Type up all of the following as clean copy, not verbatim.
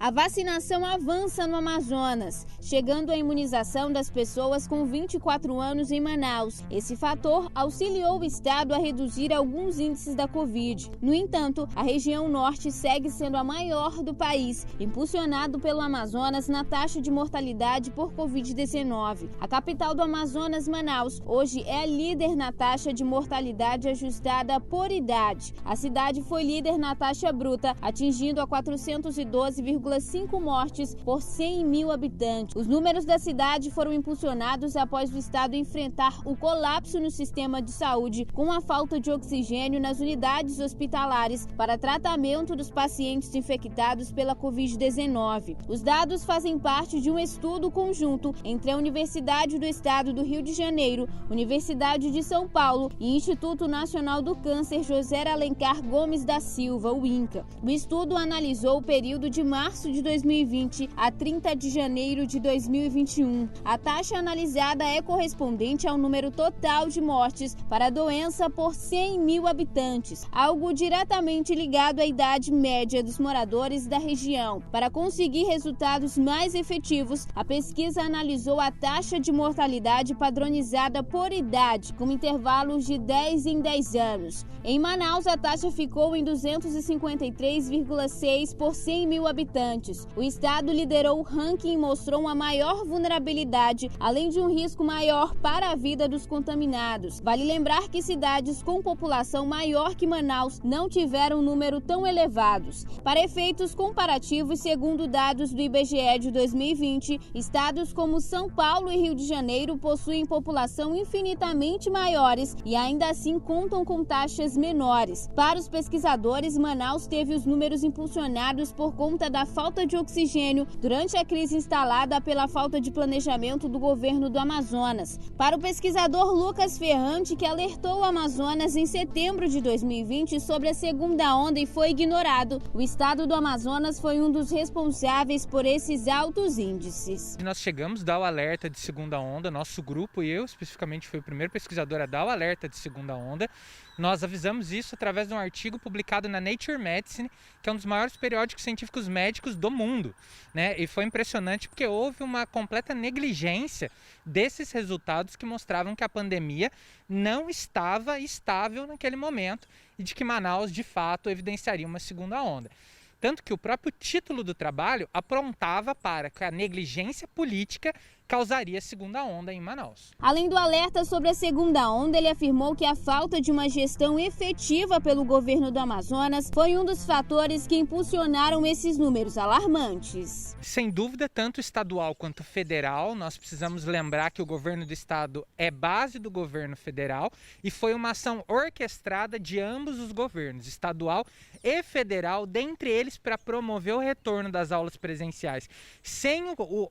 A vacinação avança no Amazonas, chegando à imunização das pessoas com 24 anos em Manaus. Esse fator auxiliou o estado a reduzir alguns índices da Covid. No entanto, a região norte segue sendo a maior do país, impulsionado pelo Amazonas na taxa de mortalidade por Covid-19. A capital do Amazonas, Manaus, hoje é a líder na taxa de mortalidade ajustada por idade. A cidade foi líder na taxa bruta, atingindo a 412,5 mortes por 100 mil habitantes. Os números da cidade foram impulsionados após o estado enfrentar o colapso no sistema de saúde com a falta de oxigênio nas unidades hospitalares para tratamento dos pacientes infectados pela Covid-19. Os dados fazem parte de um estudo conjunto entre a Universidade do Estado do Rio de Janeiro, Universidade de São Paulo e Instituto Nacional do Câncer José Alencar Gomes da Silva, o INCA. O estudo analisou o período de março de 2020 a 30 de janeiro de 2021. A taxa analisada é correspondente ao número total de mortes para a doença por 100 mil habitantes, algo diretamente ligado à idade média dos moradores da região. Para conseguir resultados mais efetivos, a pesquisa analisou a taxa de mortalidade padronizada por idade, com intervalos de 10 em 10 anos. Em Manaus, a taxa ficou em 253,6 por 100 mil habitantes. O estado liderou o ranking e mostrou uma maior vulnerabilidade, além de um risco maior para a vida dos contaminados. Vale lembrar que cidades com população maior que Manaus não tiveram um número tão elevados. Para efeitos comparativos, segundo dados do IBGE de 2020, estados como São Paulo e Rio de Janeiro possuem população infinitamente maiores e ainda assim contam com taxas menores. Para os pesquisadores, Manaus teve os números impulsionados por conta da falta de oxigênio durante a crise instalada pela falta de planejamento do governo do Amazonas. Para o pesquisador Lucas Ferrante, que alertou o Amazonas em setembro de 2020 sobre a segunda onda e foi ignorado, o estado do Amazonas foi um dos responsáveis por esses altos índices. Nós chegamos a dar o alerta de segunda onda, nosso grupo e eu especificamente fui o primeiro pesquisador a dar o alerta de segunda onda. Nós avisamos isso através de um artigo publicado na Nature Medicine, que é um dos maiores periódicos científicos médicos do mundo, né? E foi impressionante porque houve uma completa negligência desses resultados que mostravam que a pandemia não estava estável naquele momento e de que Manaus, de fato, evidenciaria uma segunda onda. Tanto que o próprio título do trabalho apontava para que a negligência política causaria segunda onda em Manaus. Além do alerta sobre a segunda onda, ele afirmou que a falta de uma gestão efetiva pelo governo do Amazonas foi um dos fatores que impulsionaram esses números alarmantes. Sem dúvida, tanto estadual quanto federal, nós precisamos lembrar que o governo do estado é base do governo federal e foi uma ação orquestrada de ambos os governos, estadual e federal, dentre eles para promover o retorno das aulas presenciais sem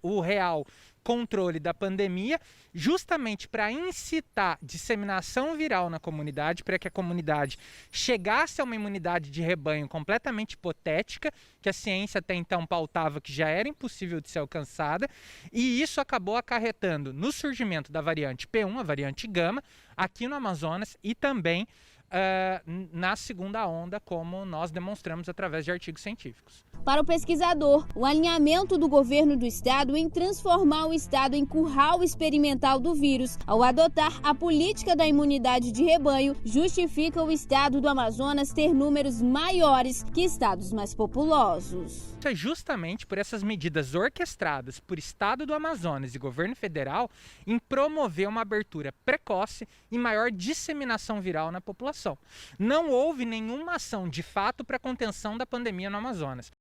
o real controle da pandemia, justamente para incitar disseminação viral na comunidade, para que a comunidade chegasse a uma imunidade de rebanho completamente hipotética, que a ciência até então pautava que já era impossível de ser alcançada, e isso acabou acarretando no surgimento da variante P1, a variante Gama, aqui no Amazonas e também na segunda onda, como nós demonstramos através de artigos científicos. Para o pesquisador, o alinhamento do governo do estado em transformar o estado em curral experimental do vírus, ao adotar a política da imunidade de rebanho, justifica o estado do Amazonas ter números maiores que estados mais populosos. É justamente por essas medidas orquestradas por estado do Amazonas e governo federal em promover uma abertura precoce e maior disseminação viral na população. Não houve nenhuma ação de fato para a contenção da pandemia no Amazonas.